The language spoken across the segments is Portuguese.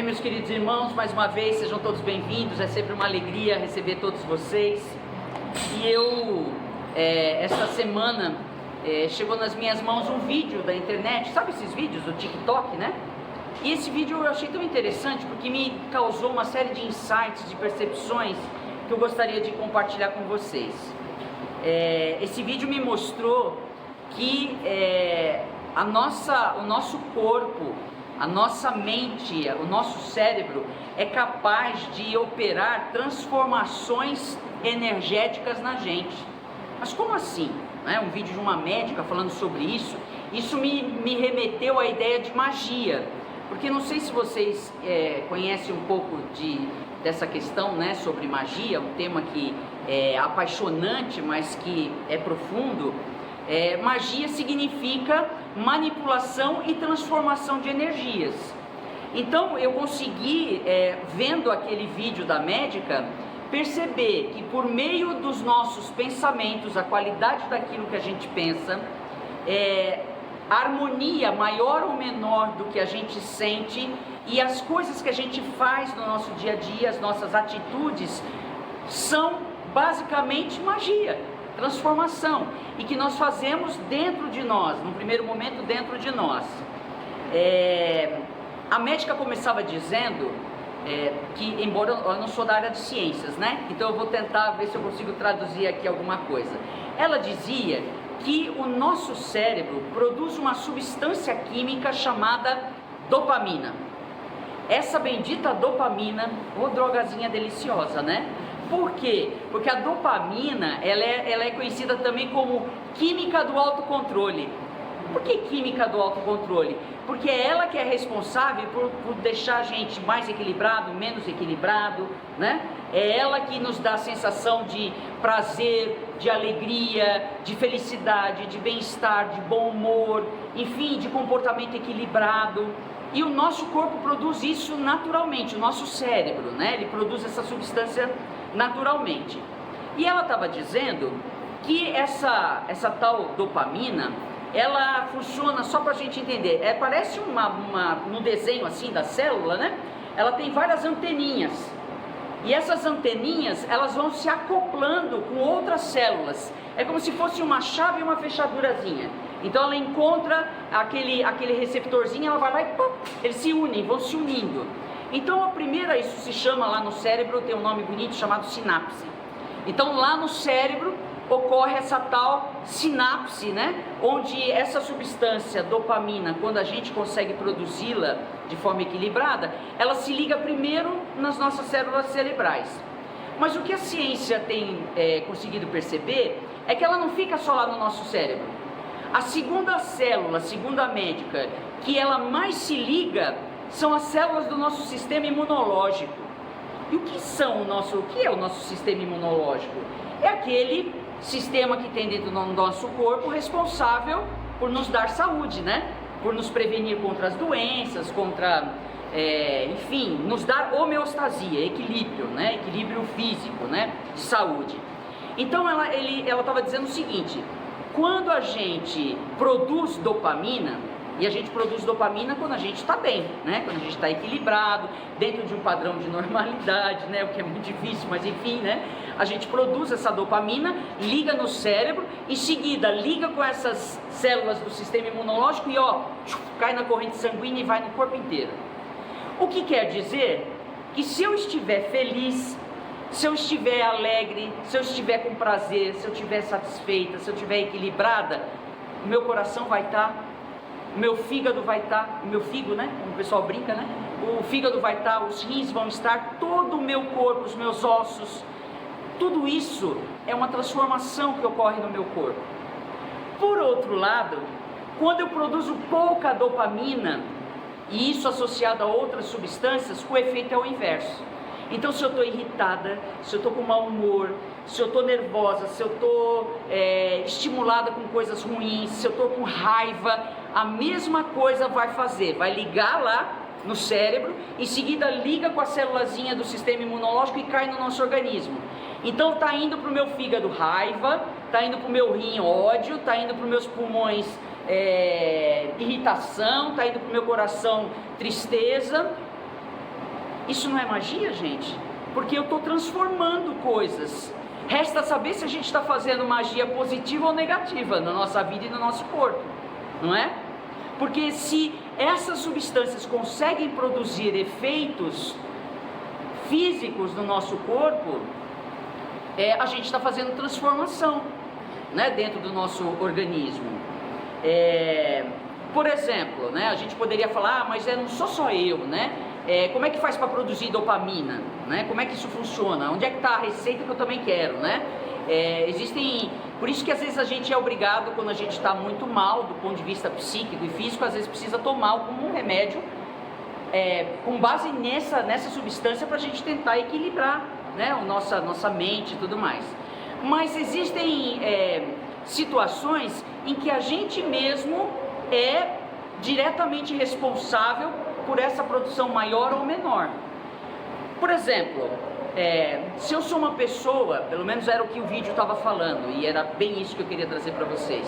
meus queridos irmãos, mais uma vez, sejam todos bem-vindos, é sempre uma alegria receber todos vocês. E esta semana, chegou nas minhas mãos um vídeo da internet, sabe esses vídeos do TikTok, né? E esse vídeo eu achei tão interessante porque me causou uma série de insights, de percepções que eu gostaria de compartilhar com vocês. Esse vídeo me mostrou que o nosso corpo, a nossa mente, o nosso cérebro é capaz de operar transformações energéticas na gente. Mas como assim? Um vídeo de uma médica falando sobre isso, me remeteu à ideia de magia, porque não sei se vocês conhecem um pouco dessa questão, né, sobre magia, um tema que é apaixonante, mas que é profundo. Magia significa manipulação e transformação de energias. Então eu consegui, vendo aquele vídeo da médica, perceber que por meio dos nossos pensamentos, a qualidade daquilo que a gente pensa, a harmonia maior ou menor do que a gente sente e as coisas que a gente faz no nosso dia a dia, as nossas atitudes, são basicamente magia, transformação, e que nós fazemos dentro de nós, no primeiro momento dentro de nós. A médica começava dizendo que, embora eu não sou da área de ciências, né? Então eu vou tentar ver se eu consigo traduzir aqui alguma coisa. Ela dizia que o nosso cérebro produz uma substância química chamada dopamina. Essa bendita dopamina, ô drogazinha deliciosa, né? Por quê? Porque a dopamina, ela é conhecida também como química do autocontrole. Por que química do autocontrole? Porque é ela que é responsável por deixar a gente mais equilibrado, menos equilibrado, né? É ela que nos dá a sensação de prazer, de alegria, de felicidade, de bem-estar, de bom humor, enfim, de comportamento equilibrado. E o nosso corpo produz isso naturalmente, o nosso cérebro, né? Ele produz essa substância naturalmente. E ela estava dizendo que essa tal dopamina, ela funciona, só para a gente entender, parece no desenho assim da célula, né? Ela tem várias anteninhas, e essas anteninhas, elas vão se acoplando com outras células, é como se fosse uma chave e uma fechadurazinha. Então ela encontra aquele receptorzinho, ela vai lá e pum, eles se unem, vão se unindo. Então a primeira, isso se chama lá no cérebro, tem um nome bonito chamado sinapse. Então lá no cérebro ocorre essa tal sinapse, né? Onde essa substância dopamina, quando a gente consegue produzi-la de forma equilibrada, ela se liga primeiro nas nossas células cerebrais. Mas o que a ciência tem conseguido perceber é que ela não fica só lá no nosso cérebro. A segunda célula, segundo a médica, que ela mais se liga são as células do nosso sistema imunológico. E o que é o nosso sistema imunológico? É aquele sistema que tem dentro do nosso corpo responsável por nos dar saúde, né? Por nos prevenir contra as doenças, enfim, nos dar homeostasia, equilíbrio, né? Equilíbrio físico, né? De saúde. Então ela estava dizendo o seguinte: quando a gente produz dopamina, e a gente produz dopamina quando a gente está bem, né? Quando a gente está equilibrado, dentro de um padrão de normalidade, né? O que é muito difícil, mas enfim, né? A gente produz essa dopamina, liga no cérebro, em seguida liga com essas células do sistema imunológico e cai na corrente sanguínea e vai no corpo inteiro. O que quer dizer? Que se eu estiver feliz, se eu estiver alegre, se eu estiver com prazer, se eu estiver satisfeita, se eu estiver equilibrada, o meu coração vai estar, o meu fígado vai estar, o meu figo, né? Como o pessoal brinca, né? O fígado vai estar, os rins vão estar, todo o meu corpo, os meus ossos, tudo isso é uma transformação que ocorre no meu corpo. Por outro lado, quando eu produzo pouca dopamina, e isso associado a outras substâncias, o efeito é o inverso. Então, se eu estou irritada, se eu estou com mau humor, se eu estou nervosa, se eu estou estimulada com coisas ruins, se eu estou com raiva, a mesma coisa vai ligar lá no cérebro, em seguida liga com a célulazinha do sistema imunológico e cai no nosso organismo. Então está indo para o meu fígado raiva, está indo para o meu rim ódio, está indo para os meus pulmões irritação, está indo para o meu coração tristeza, Isso não é magia, gente? Porque eu estou transformando coisas. Resta saber se a gente está fazendo magia positiva ou negativa na nossa vida e no nosso corpo, não é? Porque se essas substâncias conseguem produzir efeitos físicos no nosso corpo, a gente está fazendo transformação, né, dentro do nosso organismo. Por exemplo, né, a gente poderia falar, mas não sou só eu, né? Como é que faz para produzir dopamina, né? Como é que isso funciona? Onde é que está a receita que eu também quero, né? Por isso que às vezes a gente é obrigado, quando a gente está muito mal do ponto de vista psíquico e físico, às vezes precisa tomar algum remédio com base nessa substância para a gente tentar equilibrar, né, a nossa mente e tudo mais. Mas existem situações em que a gente mesmo é diretamente responsável por essa produção maior ou menor. Por exemplo, se eu sou uma pessoa, pelo menos era o que o vídeo estava falando, e era bem isso que eu queria trazer para vocês.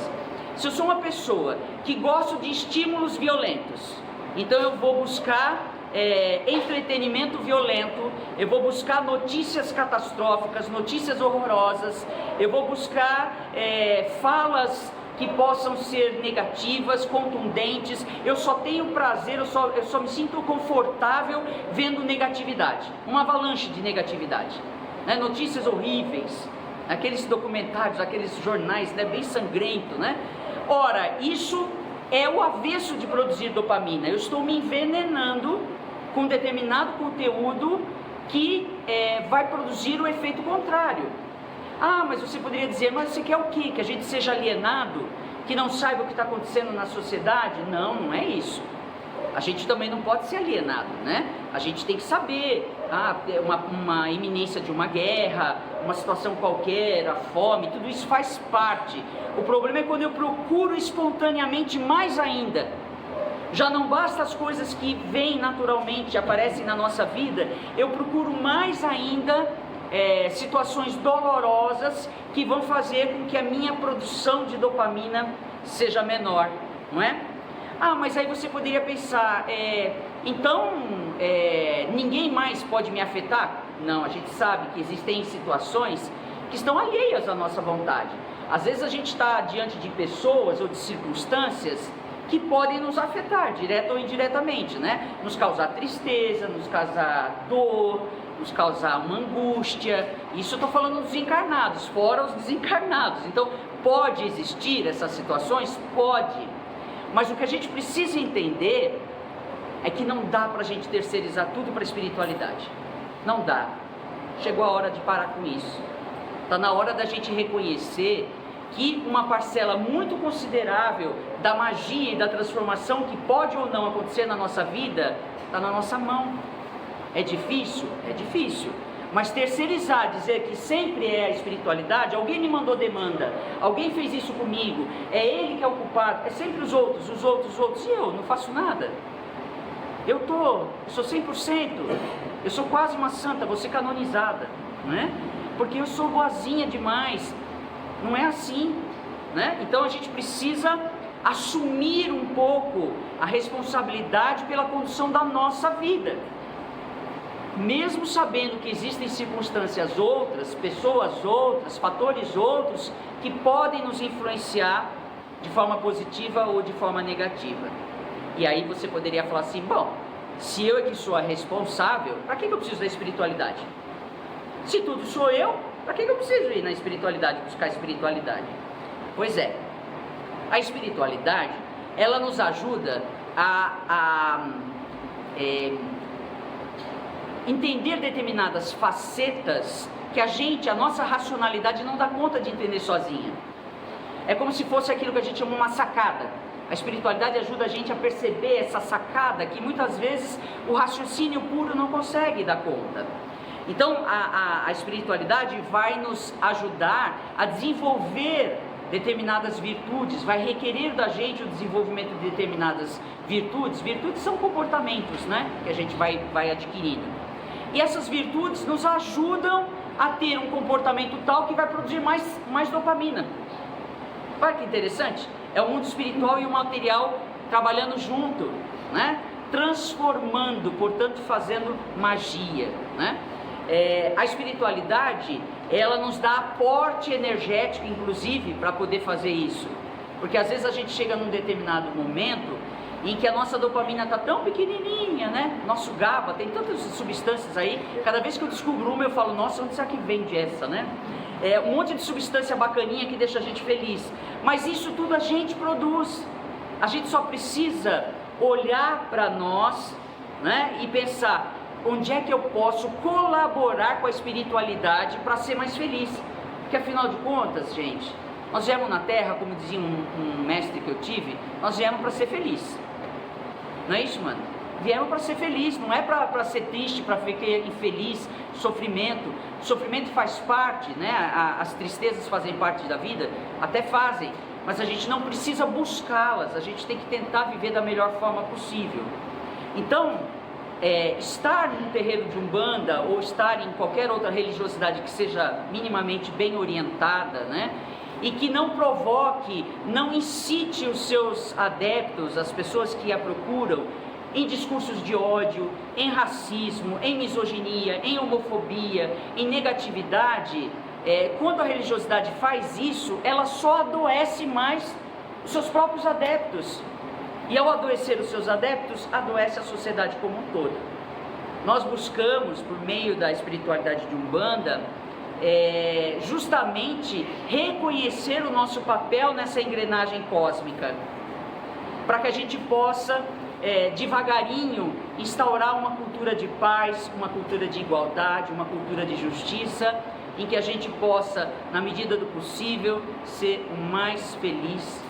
Se eu sou uma pessoa que gosto de estímulos violentos, então eu vou buscar entretenimento violento, eu vou buscar notícias catastróficas, notícias horrorosas, eu vou buscar falas que possam ser negativas, contundentes. Eu só tenho prazer, eu só me sinto confortável vendo negatividade, uma avalanche de negatividade, né? Notícias horríveis, aqueles documentários, aqueles jornais, né, bem sangrento, né? Ora, isso é o avesso de produzir dopamina. Eu estou me envenenando com determinado conteúdo que vai produzir o efeito contrário. Ah, mas você poderia dizer, mas você quer o quê? Que a gente seja alienado? Que não saiba o que está acontecendo na sociedade? Não, não é isso. A gente também não pode ser alienado, né? A gente tem que saber, uma iminência de uma guerra, uma situação qualquer, a fome, tudo isso faz parte. O problema é quando eu procuro espontaneamente mais ainda. Já não basta as coisas que vêm naturalmente, aparecem na nossa vida, eu procuro mais ainda situações dolorosas que vão fazer com que a minha produção de dopamina seja menor, não é? Ah, mas aí você poderia pensar, então ninguém mais pode me afetar? Não, a gente sabe que existem situações que estão alheias à nossa vontade. Às vezes a gente está diante de pessoas ou de circunstâncias que podem nos afetar, direta ou indiretamente, né? Nos causar tristeza, nos causar dor, nos causar uma angústia. Isso eu estou falando dos encarnados, fora os desencarnados. Então, pode existir essas situações? Pode. Mas o que a gente precisa entender é que não dá para a gente terceirizar tudo para a espiritualidade. Não dá. Chegou a hora de parar com isso. Está na hora da gente reconhecer que uma parcela muito considerável da magia e da transformação que pode ou não acontecer na nossa vida está na nossa mão. É difícil? É difícil. Mas terceirizar, dizer que sempre é a espiritualidade, alguém me mandou demanda, alguém fez isso comigo, é ele que é o culpado, é sempre os outros, e eu não faço nada. Eu sou 100%, eu sou quase uma santa, vou ser canonizada, não é? Porque eu sou boazinha demais. Não é assim, né? Então a gente precisa assumir um pouco a responsabilidade pela condução da nossa vida. Mesmo sabendo que existem circunstâncias outras, pessoas outras, fatores outros que podem nos influenciar de forma positiva ou de forma negativa. E aí você poderia falar assim, bom, se eu é que sou a responsável, para que eu preciso da espiritualidade? Se tudo sou eu, para que eu preciso ir na espiritualidade, buscar a espiritualidade? Pois é, a espiritualidade, ela nos ajuda a entender determinadas facetas que a nossa racionalidade não dá conta de entender sozinha. É como se fosse aquilo que a gente chama uma sacada. A espiritualidade ajuda a gente a perceber essa sacada que muitas vezes o raciocínio puro não consegue dar conta. Então a espiritualidade vai nos ajudar a desenvolver determinadas virtudes, vai requerer da gente o desenvolvimento de determinadas virtudes. Virtudes são comportamentos, né, que a gente vai adquirindo. E essas virtudes nos ajudam a ter um comportamento tal que vai produzir mais dopamina. Olha que interessante, é o mundo espiritual e o material trabalhando junto, né? transformando, portanto fazendo magia, né? A espiritualidade, ela nos dá aporte energético, inclusive, para poder fazer isso, porque às vezes a gente chega num determinado momento em que a nossa dopamina está tão pequenininha, né? Nosso GABA, tem tantas substâncias aí, cada vez que eu descubro uma eu falo, nossa, onde será que vende essa, né? Um monte de substância bacaninha que deixa a gente feliz, mas isso tudo a gente produz, a gente só precisa olhar para nós, né? E pensar, onde é que eu posso colaborar com a espiritualidade para ser mais feliz, porque afinal de contas, gente, nós viemos na Terra, como dizia um mestre que eu tive, nós viemos para ser feliz, não é isso, mano? Viemos para ser feliz, não é para ser triste, para ficar infeliz, sofrimento faz parte, né? As tristezas fazem parte da vida, até fazem, mas a gente não precisa buscá-las, a gente tem que tentar viver da melhor forma possível. Então, estar num terreiro de Umbanda ou estar em qualquer outra religiosidade que seja minimamente bem orientada, né? E que não provoque, não incite os seus adeptos, as pessoas que a procuram, em discursos de ódio, em racismo, em misoginia, em homofobia, em negatividade. Quando a religiosidade faz isso, ela só adoece mais os seus próprios adeptos. E ao adoecer os seus adeptos, adoece a sociedade como um todo. Nós buscamos, por meio da espiritualidade de Umbanda, justamente reconhecer o nosso papel nessa engrenagem cósmica, para que a gente possa, devagarinho, instaurar uma cultura de paz, uma cultura de igualdade, uma cultura de justiça, em que a gente possa, na medida do possível, ser o mais feliz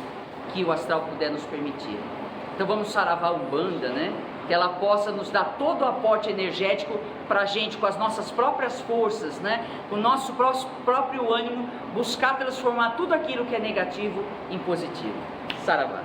que o astral puder nos permitir. Então vamos saravar a Umbanda, né? Que ela possa nos dar todo o aporte energético para a gente, com as nossas próprias forças, né? Com o nosso próprio ânimo, buscar transformar tudo aquilo que é negativo em positivo. Saravá.